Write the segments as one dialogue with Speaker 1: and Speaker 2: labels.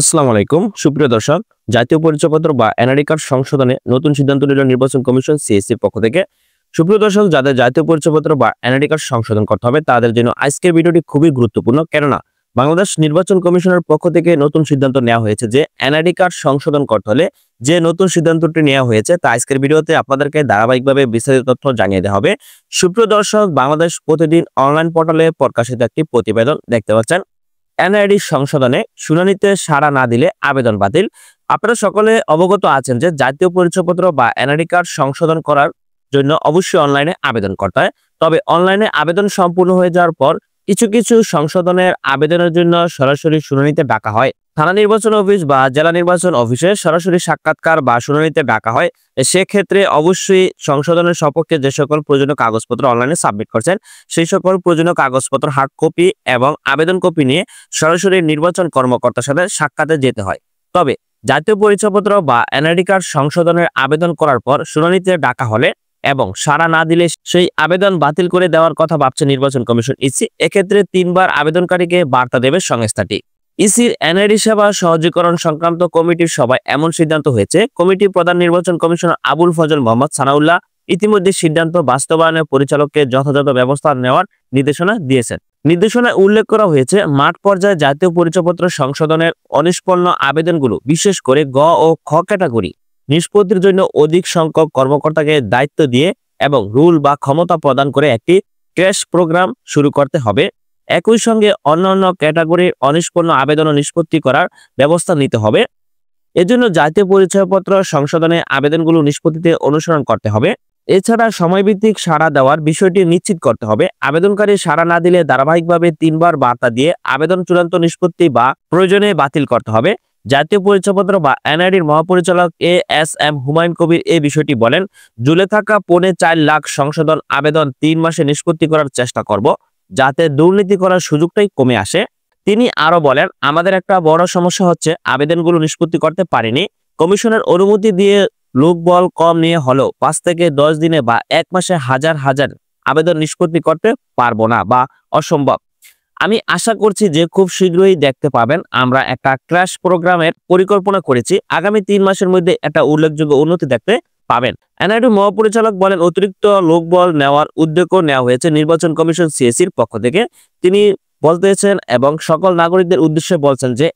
Speaker 1: আসসালামু আলাইকুম সুপ্রিয় দর্শক, জাতীয় পরিচয়পত্র বা এনআইডি কার্ড সংশোধনে নতুন সিদ্ধান্ত নিল নির্বাচন কমিশন সিএসসির পক্ষ থেকে। সুপ্রিয় দর্শক, যাদের জাতীয় পরিচয়পত্র বা এনআইডি কার্ড সংশোধন করতে হবে তাদের জন্য আজকের ভিডিওটি খুবই গুরুত্বপূর্ণ। কেননা বাংলাদেশ নির্বাচন কমিশনের পক্ষ থেকে নতুন সিদ্ধান্ত নেওয়া হয়েছে যে এনআইডি কার্ড সংশোধন করতে হলে যে নতুন সিদ্ধান্তটি নেওয়া হয়েছে তা আজকের ভিডিওতে আপনাদেরকে ধারাবাহিকভাবে বিস্তারিত তথ্য জানিয়ে দেওয়া হবে। সুপ্রিয় দর্শক, বাংলাদেশ প্রতিদিন অনলাইন পোর্টালে প্রকাশিত একটি প্রতিবেদন দেখতে পাচ্ছেন। এনআইডি সংশোধনে শুনানিতে সাড়া না দিলে আবেদন বাতিল। আপনারা সকলে অবগত আছেন যে জাতীয় পরিচয়পত্র বা এনআইডি কার্ড সংশোধন করার জন্য অবশ্যই অনলাইনে আবেদন করতে হয়। তবে অনলাইনে আবেদন সম্পূর্ণ হয়ে যাওয়ার পর কিছু কিছু সংশোধনের আবেদনের জন্য সরাসরি শুনানিতে ডাকা হয়। থানা নির্বাচন অফিস বা জেলা নির্বাচন অফিসে সরাসরি সাক্ষাৎকার বা শুনানিতে ডাকা হয়। সেক্ষেত্রে অবশ্যই সংশোধনের সপক্ষে যে সকল প্রয়োজনীয় কাগজপত্র অনলাইনে সাবমিট করছেন সেই সকল প্রয়োজনীয় কাগজপত্র হার্ড কপি এবং আবেদন কপি নিয়ে সরাসরি নির্বাচন কর্মকর্তার সাথে সাক্ষাতে যেতে হয়। তবে জাতীয় পরিচয়পত্র বা এনআইডি কার্ড সংশোধনের আবেদন করার পর শুনানিতে ডাকা হলে এবং সাড়া না দিলে সেই আবেদন বাতিল করে দেওয়ার কথা ভাবছে নির্বাচন কমিশন ইসি। এক্ষেত্রে 3 বার আবেদনকারীকে বার্তা দেবে সংস্থাটি। ইসির এনআইডি সেবা সহজীকরণ সংক্রান্ত কমিটির সভায় এমন সিদ্ধান্ত হয়েছে। কমিটির প্রধান নির্বাচন কমিশনার আবুল ফজল মোহাম্মদ সানাউল্লাহ ইতিমধ্যে সিদ্ধান্ত বাস্তবায়নের পরিচালককে যথাযথ ব্যবস্থা নেওয়ার নির্দেশনা দিয়েছেন। নির্দেশনায় উল্লেখ করা হয়েছে, মাঠ পর্যায়ে জাতীয় পরিচয়পত্র সংশোধনের অনিষ্পন্ন আবেদনগুলো বিশেষ করে গ ও খ ক্যাটাগরি নিষ্পত্তির জন্য অধিক সংখ্যক কর্মকর্তাকে দায়িত্ব দিয়ে এবং রুল বা ক্ষমতা প্রদান করে একটি ক্র্যাশ প্রোগ্রাম শুরু করতে হবে। একই সঙ্গে অন্যান্য ক্যাটাগরির অনিষ্পন্ন আবেদন নিষ্পত্তি করার ব্যবস্থা নিতে হবে। এজন্য জাতীয় পরিচয়পত্র সংশোধনে আবেদনগুলো নিষ্পত্তিতে অনুসরণ করতে হবে। এছাড়া সময়ভিত্তিক সাড়া দেওয়ার বিষয়টি নিশ্চিত করতে হবে। আবেদনকারী সাড়া না দিলে ধারাবাহিকভাবে 3 বার বার্তা দিয়ে আবেদন চূড়ান্ত নিষ্পত্তি বা প্রয়োজনে বাতিল করতে হবে। জাতীয় পরিচয়পত্র বা এনআইডির মহাপরিচালক এএসএম হুমায়ুন কবির এই বিষয়টি বলেন, ঝুলে থাকা 4.25 লাখ সংশোধন আবেদন 3 মাসে নিষ্পত্তি করার চেষ্টা করব যাতে দুর্নীতি করার সুযোগটাই কমে আসে। তিনি আরো বলেন, আমাদের একটা বড় সমস্যা হচ্ছে আবেদনগুলো নিষ্পত্তি করতে পারেনি। কমিশনের অনুমতি দিয়ে লোকবল কম নিয়ে হলেও 5 থেকে 10 দিনে বা 1 মাসে হাজার হাজার আবেদন নিষ্পত্তি করতে পারবো না বা অসম্ভব। আমি আশা করছি যে খুব শীঘ্রই দেখতে পাবেন আমরা একটা ক্র্যাশ প্রোগ্রামের পরিকল্পনা করেছি। আগামী 3 মাসের মধ্যে একটা উল্লেখযোগ্য উন্নতি দেখতে পাবেন। এনআইডি মহাপরিচালক বলেন, অতিরিক্ত লোকবল নেওয়ার উদ্যোগও নেওয়া হয়েছে নির্বাচন কমিশন সিএসির পক্ষ থেকে। তিনি বলতেছেন এবং সকল নাগরিকদের উদ্দেশ্যে বলছেন যে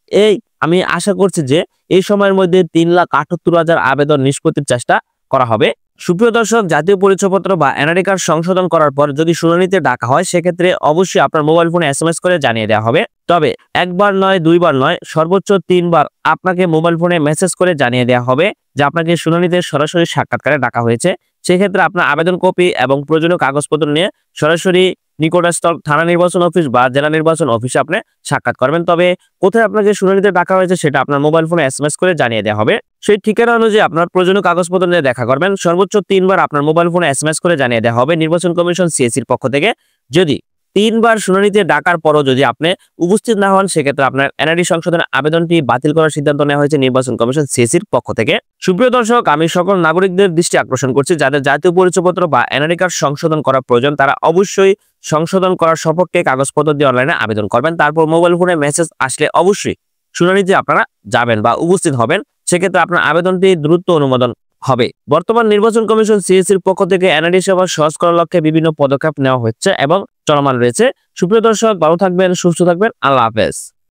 Speaker 1: আমি আশা করছি যে এই সময়ের মধ্যে 3,78,000 আবেদন নিষ্পত্তির চেষ্টা করা হবে। সুপ্রিয় দর্শক, জাতীয় পরিচয়পত্র বা এনআইডি কার্ড সংশোধন করার পর যদি শুনানিতে ডাকা হয় সেক্ষেত্রে অবশ্যই আপনার মোবাইল ফোনে এসএমএস করে জানিয়ে দেওয়া হবে। তবে একবার নয়, 2 বার নয়, সর্বোচ্চ 3 বার আপনাকে মোবাইল ফোনে মেসেজ করে জানিয়ে দেওয়া হবে যে আপনাকে শুনানিতে সরাসরি সাক্ষাৎকারে ডাকা হয়েছে। সেক্ষেত্রে আপনার আবেদন কপি এবং প্রয়োজনীয় কাগজপত্র নিয়ে সরাসরি নিকটস্থ থানা নির্বাচন অফিস বা জেলা নির্বাচন অফিসে আপনি সাক্ষাৎ করবেন। তবে কোথায় আপনাকে শুনানিতে ডাকা হয়েছে সেটা আপনার মোবাইল ফোনে এসএমএস করে জানিয়ে দেওয়া হবে। সেই ঠিকানা অনুযায়ী আপনার প্রয়োজনীয় কাগজপত্র নিয়ে দেখা করবেন। সর্বোচ্চ 3 বার আপনার মোবাইল ফোনে এসএমএস করে জানিয়ে দেওয়া হবে নির্বাচন কমিশন সিএসির পক্ষ থেকে। যদি 3 বার শুনানিতে ডাকার পরও যদি আপনি উপস্থিত না হন সেক্ষেত্রে আপনার এনআইডি সংশোধনের আবেদনটি বাতিল করার সিদ্ধান্ত নেওয়া হয়েছে নির্বাচন কমিশন সিএসির পক্ষ থেকে। সুপ্রিয় দর্শক, আমি সকল নাগরিকদের দৃষ্টি আকর্ষণ করছি যাদের জাতীয় পরিচয়পত্র বা এনআইডি কার্ড সংশোধন করা প্রয়োজন তারা অবশ্যই সংশোধন করার সপক্ষে কাগজপত্র দিয়ে অনলাইনে আবেদন করবেন। তারপর মোবাইল ফোনে মেসেজ আসলে অবশ্যই শুনানিতে আপনারা যাবেন বা উপস্থিত হবেন। সেক্ষেত্রে আপনার আবেদনটি দ্রুত অনুমোদন হবে। বর্তমান নির্বাচন কমিশন সিএসির পক্ষ থেকে এনআইডি সেবা সহজ করার লক্ষ্যে বিভিন্ন পদক্ষেপ নেওয়া হচ্ছে এবং চলমান রয়েছে। সুপ্রিয় দর্শক, ভালো থাকবেন, সুস্থ থাকবেন। আল্লাহ হাফেজ।